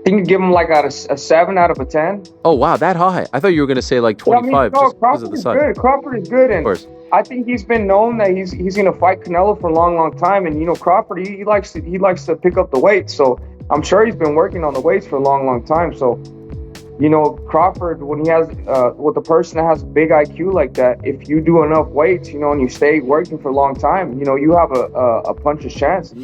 think you give him like a 7 out of a 10. Oh, wow, that high. I thought you were going to say like 25 no, just because of Crawford the is size. good. Crawford is good, Of and course. I think he's been known that he's going to fight Canelo for a long time. And Crawford, he likes to pick up the weight, so I'm sure he's been working on the weights for a long time. So Crawford, when he has with a person that has big IQ like that, if you do enough weights, and you stay working for a long time, you have a puncher's chance.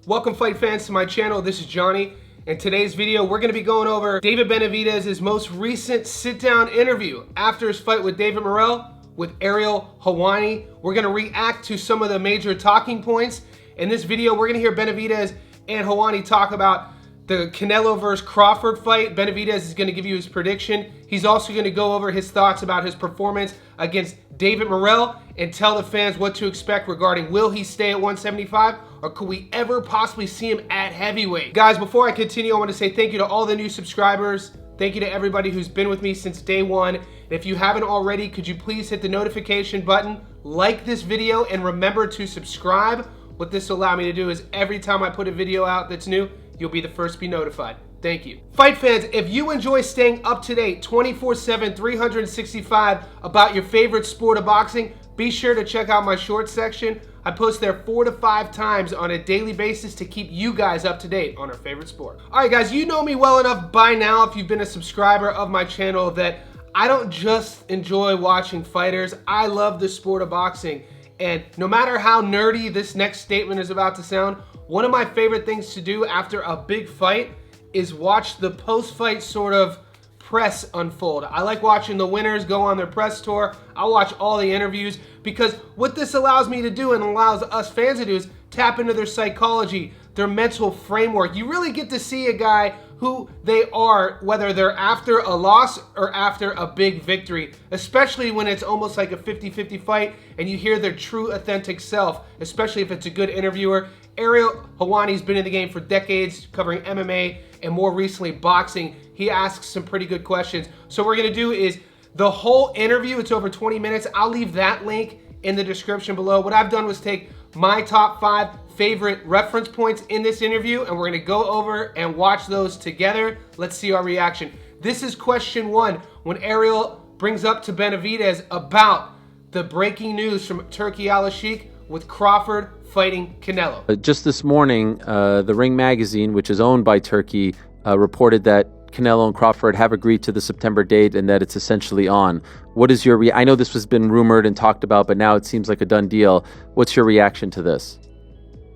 Welcome, fight fans, to my channel. This is Johnny. In today's video, we're going to be going over David Benavidez's most recent sit-down interview after his fight with David Morell with Ariel Helwani. We're going to react to some of the major talking points. In this video, we're going to hear Benavidez and Helwani talk about the Canelo versus Crawford fight. Benavidez is going to give you his prediction. He's also going to go over his thoughts about his performance against David Morell and tell the fans what to expect regarding will he stay at 175 or could we ever possibly see him at heavyweight. Guys, before I continue, I want to say thank you to all the new subscribers. Thank you to everybody who's been with me since day one. And if you haven't already, could you please hit the notification button, like this video, and remember to subscribe. What this will allow me to do is every time I put a video out that's new, you'll be the first to be notified. Thank you. Fight fans, if you enjoy staying up to date 24/7, 365 about your favorite sport of boxing, be sure to check out my shorts section. I post there 4 to 5 times on a daily basis to keep you guys up to date on our favorite sport. All right, guys, you know me well enough by now, if you've been a subscriber of my channel, that I don't just enjoy watching fighters. I love the sport of boxing. And no matter how nerdy this next statement is about to sound, one of my favorite things to do after a big fight is watch the post-fight sort of press unfold. I like watching the winners go on their press tour. I watch all the interviews because what this allows me to do and allows us fans to do is tap into their psychology, their mental framework. You really get to see a guy who they are, whether they're after a loss or after a big victory, especially when it's almost like a 50-50 fight and you hear their true authentic self, especially if it's a good interviewer. Ariel Helwani's been in the game for decades, covering MMA and more recently boxing. He asks some pretty good questions. So what we're gonna do is the whole interview, it's over 20 minutes. I'll leave that link in the description below. What I've done was take my top 5 favorite reference points in this interview and we're gonna go over and watch those together. Let's see our reaction. This is question 1 when Ariel brings up to Benavidez about the breaking news from Turkey Al-Sheikh with Crawford fighting Canelo. Just this morning, the Ring magazine, which is owned by Turkey, reported that Canelo and Crawford have agreed to the September date and that it's essentially on. What is your I know this has been rumored and talked about, but now it seems like a done deal. What's your reaction to this?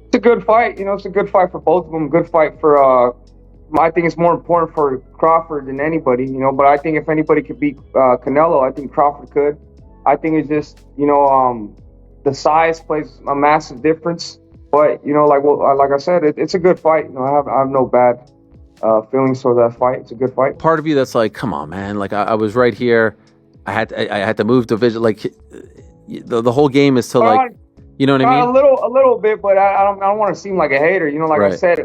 It's a good fight. It's a good fight for both of them. Good fight for, I think it's more important for Crawford than anybody, but I think if anybody could beat Canelo, I think Crawford could. I think it's just, the size plays a massive difference. But, like I said, it's a good fight. I have no bad feelings for that fight. It's a good fight. Part of you that's like, come on, man. Like I was right here. I had to move to vision. Like the whole game is to like, you know what I mean? A little bit, but I don't want to seem like a hater. Like right. I said,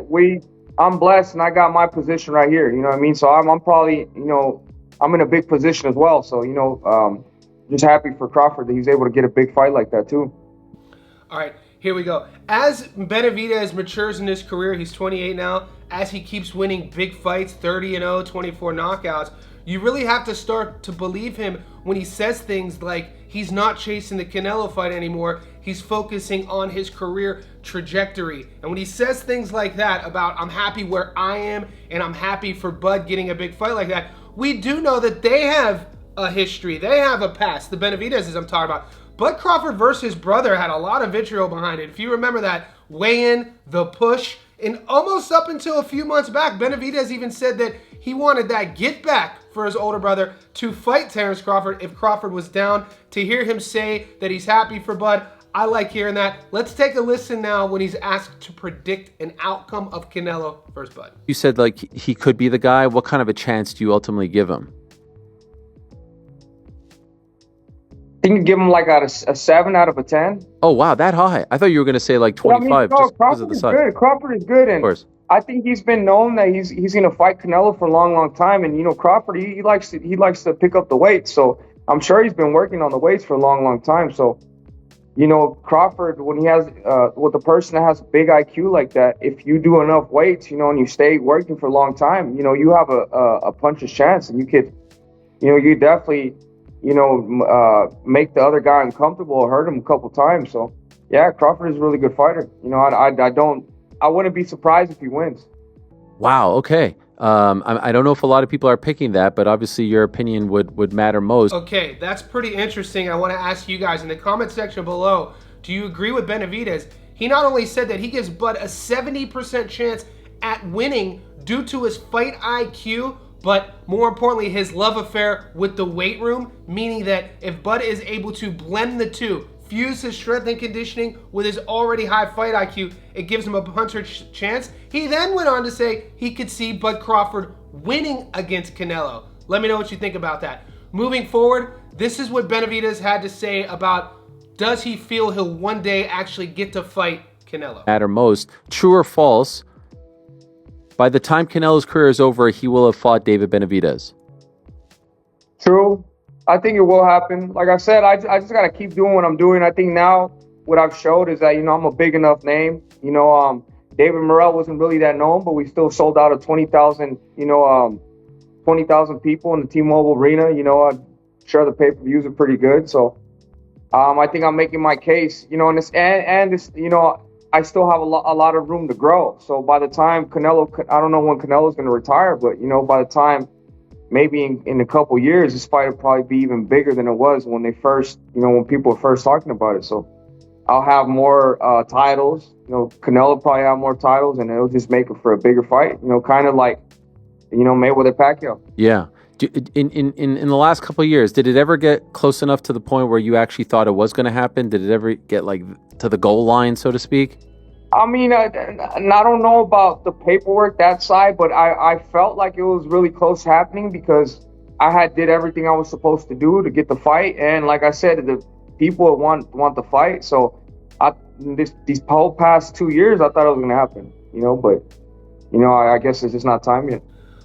I'm blessed and I got my position right here. You know what I mean? So I'm probably, I'm in a big position as well. So, just happy for Crawford that he's able to get a big fight like that too. All right, here we go. As Benavidez matures in his career, he's 28 now, as he keeps winning big fights, 30-0, 24 knockouts, you really have to start to believe him when he says things like he's not chasing the Canelo fight anymore, he's focusing on his career trajectory. And when he says things like that about I'm happy where I am and I'm happy for Bud getting a big fight like that, we do know that they have a history, they have a past, the Benavidezes I'm talking about. Bud Crawford versus his brother had a lot of vitriol behind it. If you remember that weigh-in, the push, and almost up until a few months back, Benavidez even said that he wanted that get back for his older brother to fight Terrence Crawford if Crawford was down. To hear him say that he's happy for Bud, I like hearing that. Let's take a listen now when he's asked to predict an outcome of Canelo versus Bud. You said like he could be the guy. What kind of a chance do you ultimately give him? I think you give him like a 7 out of a 10. Oh, wow, that high. I thought you were going to say like 25 just because of the size. Crawford is good, and I think he's been known that he's going to fight Canelo for a long time. And Crawford, he likes to pick up the weight, so I'm sure he's been working on the weights for a long time. So Crawford, when he has with a person that has a big IQ like that, if you do enough weights, and you stay working for a long time, you have a puncher's chance, and you definitely, make the other guy uncomfortable or hurt him a couple times. So yeah, Crawford is a really good fighter. I wouldn't be surprised if he wins. Wow. Okay. I don't know if a lot of people are picking that, but obviously your opinion would matter most. Okay, that's pretty interesting. I want to ask you guys in the comment section below, do you agree with Benavidez? He not only said that he gives Bud a 70% chance at winning due to his fight IQ, but more importantly, his love affair with the weight room, meaning that if Bud is able to blend the two, fuse his strength and conditioning with his already high fight IQ, it gives him a puncher's chance. He then went on to say he could see Bud Crawford winning against Canelo. Let me know what you think about that. Moving forward, this is what Benavidez had to say about, does he feel he'll one day actually get to fight Canelo? Matter most. True or false? By the time Canelo's career is over, he will have fought David Benavidez. True. I think it will happen. Like I said, I just got to keep doing what I'm doing. I think now what I've showed is that, I'm a big enough name. David Morell wasn't really that known, but we still sold out of 20,000, 20,000 people in the T-Mobile Arena. I'm sure the pay-per-views are pretty good. So I think I'm making my case, and this, I still have a lot of room to grow. So by the time I don't know when Canelo's going to retire, but, by the time maybe in a couple years, this fight will probably be even bigger than it was when when people were first talking about it. So I'll have more titles. Canelo probably have more titles, and it'll just make it for a bigger fight. Kind of like, Mayweather Pacquiao. Yeah. In the last couple of years, did it ever get close enough to the point where you actually thought it was going to happen? Did it ever get to the goal line, so to speak? I mean, I don't know about the paperwork that side, but I felt like it was really close happening because I did everything I was supposed to do to get the fight, and like I said, the people want the fight. So these whole past 2 years, I thought it was going to happen, but I guess it's just not time yet.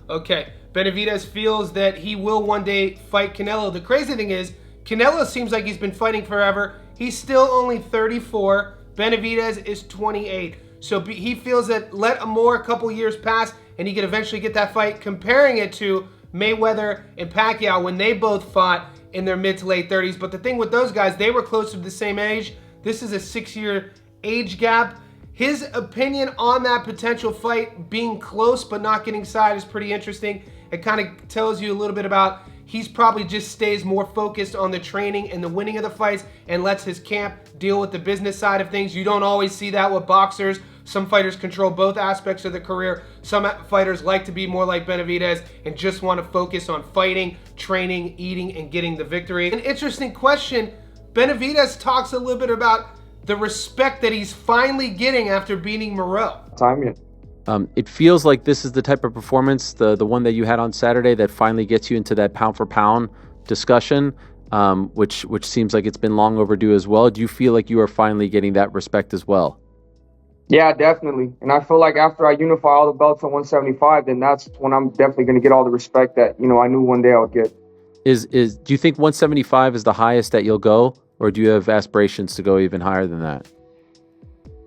Okay, Benavidez feels that he will one day fight Canelo. The crazy thing is, Canelo seems like he's been fighting forever. He's still only 34. Benavidez is 28. So he feels that let a couple years pass and he could eventually get that fight, comparing it to Mayweather and Pacquiao when they both fought in their mid to late 30s. But the thing with those guys, they were close to the same age. This is a 6-year age gap. His opinion on that potential fight being close but not getting side is pretty interesting. It kind of tells you a little bit about he's probably just stays more focused on the training and the winning of the fights and lets his camp deal with the business side of things. You don't always see that with boxers. Some fighters control both aspects of the career. Some fighters like to be more like Benavidez and just want to focus on fighting, training, eating, and getting the victory. An interesting question. Benavidez talks a little bit about the respect that he's finally getting after beating Morell. Time yet. It feels like this is the type of performance, the one that you had on Saturday, that finally gets you into that pound for pound discussion, which seems like it's been long overdue as well. Do you feel like you are finally getting that respect as well? Yeah, definitely. And I feel like after I unify all the belts at 175, then that's when I'm definitely going to get all the respect that, I knew one day I would get. Do you think 175 is the highest that you'll go, or do you have aspirations to go even higher than that?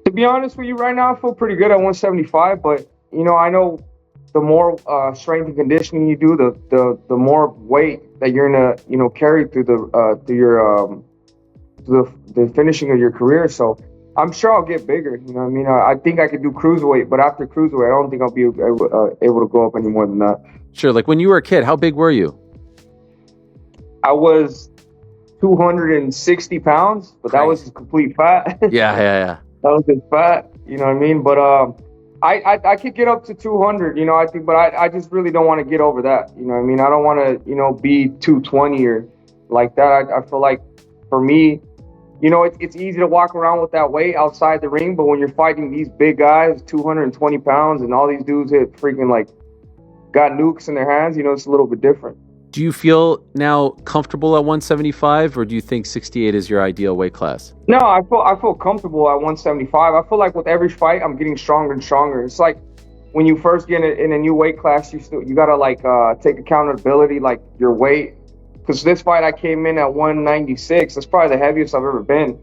To be honest with you, right now I feel pretty good at 175, but I know the more strength and conditioning you do, the more weight that you're gonna carry through the finishing of your career. So I'm sure I'll get bigger. I think I could do cruiserweight, but after cruiserweight, I don't think I'll be able to go up any more than that. Sure. Like when you were a kid, how big were you? I was 260 pounds, but that was just complete fat. Yeah. That was just fat, you know what I mean? But I could get up to 200, I think, but I just really don't want to get over that, you know what I mean? I don't want to, be 220 or like that. I feel like for me, it's easy to walk around with that weight outside the ring, but when you're fighting these big guys, 220 pounds, and all these dudes hit freaking got nukes in their hands, it's a little bit different. Do you feel now comfortable at 175, or do you think 68 is your ideal weight class? No, I feel comfortable at 175. I feel like with every fight, I'm getting stronger and stronger. It's like when you first get in a new weight class, you gotta take accountability, like your weight. Because this fight, I came in at 196. That's probably the heaviest I've ever been.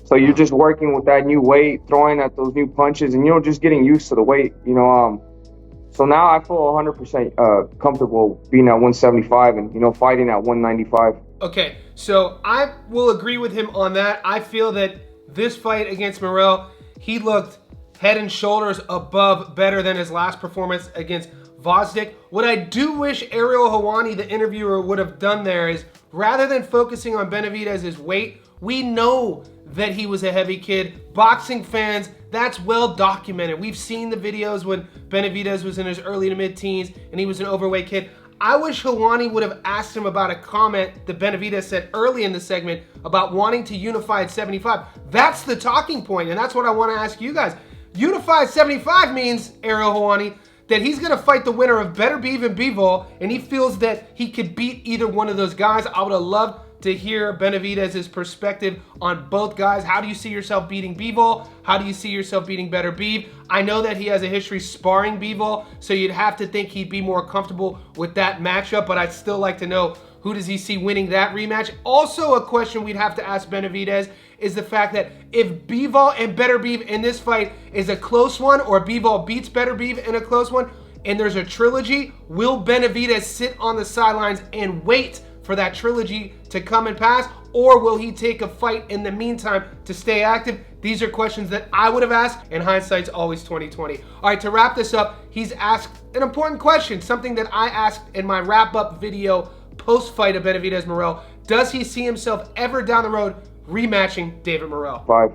So you're just working with that new weight, throwing at those new punches, and just getting used to the weight. So now I feel 100% comfortable being at 175 and fighting at 195. Okay, so I will agree with him on that. I feel that this fight against Morell, he looked head and shoulders above, better than his last performance against Vosdick. What I do wish Ariel Helwani, the interviewer, would have done there is, rather than focusing on Benavidez's weight, we know that he was a heavy kid. Boxing fans, that's well documented. We've seen the videos when Benavidez was in his early to mid-teens and he was an overweight kid. I wish Helwani would have asked him about a comment that Benavidez said early in the segment about wanting to unify at 75. That's the talking point, and that's what I want to ask you guys. Unify at 75 means, Ariel Helwani, that he's going to fight the winner of Beterbiev and Bivol, and he feels that he could beat either one of those guys. I would have loved to hear Benavidez's perspective on both guys. How do you see yourself beating Bivol? How do you see yourself beating Beterbiev? I know that he has a history sparring Bivol, so you'd have to think he'd be more comfortable with that matchup, but I'd still like to know, who does he see winning that rematch? Also, a question we'd have to ask Benavidez is the fact that if Bivol and Beterbiev in this fight is a close one, or Bivol beats Beterbiev in a close one, and there's a trilogy, will Benavidez sit on the sidelines and wait for that trilogy to come and pass, or will he take a fight in the meantime to stay active? These are questions that I would have asked, and hindsight's always 20/20. All right, to wrap this up, he's asked an important question, something that I asked in my wrap-up video post-fight of Benavidez Morell. Does he see himself ever down the road rematching David Morell? 5.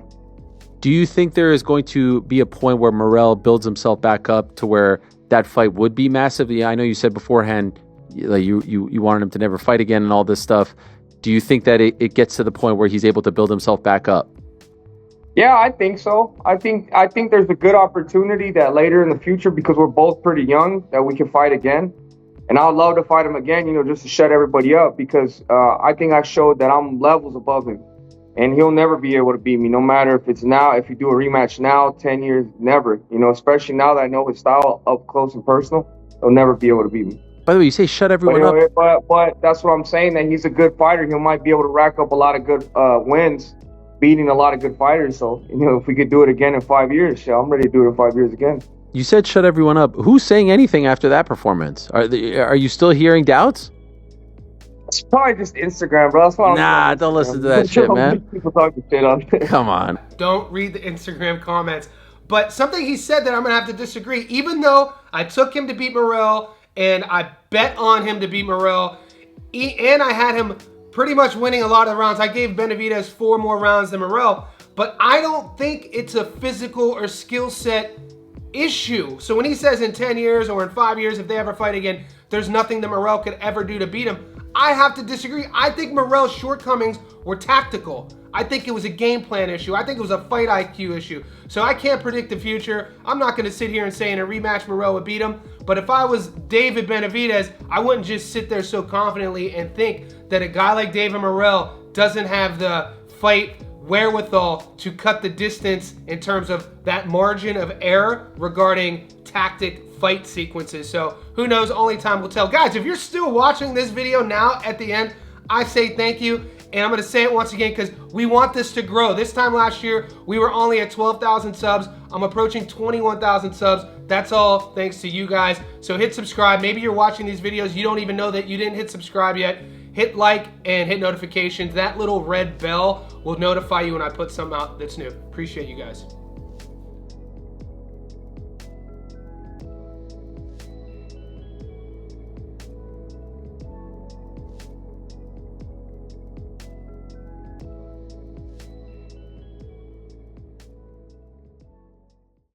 Do you think there is going to be a point where Morell builds himself back up to where that fight would be massive? Yeah, I know you said beforehand like you wanted him to never fight again and all this stuff. Do you think that it gets to the point where he's able to build himself back up? Yeah, I think so. I think there's a good opportunity that later in the future, because we're both pretty young, that we can fight again. And I'd love to fight him again, just to shut everybody up, because I think I showed that I'm levels above him. And he'll never be able to beat me, no matter if it's now, if you do a rematch now, 10 years, never. Especially now that I know his style up close and personal, he'll never be able to beat me. By the way, you say shut everyone up. But that's what I'm saying, that he's a good fighter. He might be able to rack up a lot of good wins, beating a lot of good fighters. So, if we could do it again in 5 years, I'm ready to do it in 5 years again. You said shut everyone up. Who's saying anything after that performance? Are you still hearing doubts? It's probably just Instagram, bro. That's why Nah, don't listen to that shit, man. People talking shit on it. Come on. Don't read the Instagram comments. But something he said that I'm going to have to disagree. Even though I took him to beat Morell, and I bet on him to beat Morell, and I had him pretty much winning a lot of the rounds. I gave Benavidez 4 more rounds than Morell, but I don't think it's a physical or skill set issue. So when he says in 10 years or in 5 years, if they ever fight again, there's nothing that Morell could ever do to beat him, I have to disagree. I think Morell's shortcomings were tactical. I think it was a game plan issue. I think it was a fight IQ issue. So I can't predict the future. I'm not going to sit here and say in a rematch Morell would beat him. But if I was David Benavidez, I wouldn't just sit there so confidently and think that a guy like David Morell doesn't have the fight wherewithal to cut the distance in terms of that margin of error regarding tactic fight sequences. So who knows? Only time will tell. Guys, if you're still watching this video now at the end, I say thank you. And I'm going to say it once again because we want this to grow. This time last year, we were only at 12,000 subs. I'm approaching 21,000 subs. That's all thanks to you guys. So hit subscribe. Maybe you're watching these videos. You don't even know that you didn't hit subscribe yet. Hit like and hit notifications. That little red bell will notify you when I put something out that's new. Appreciate you guys.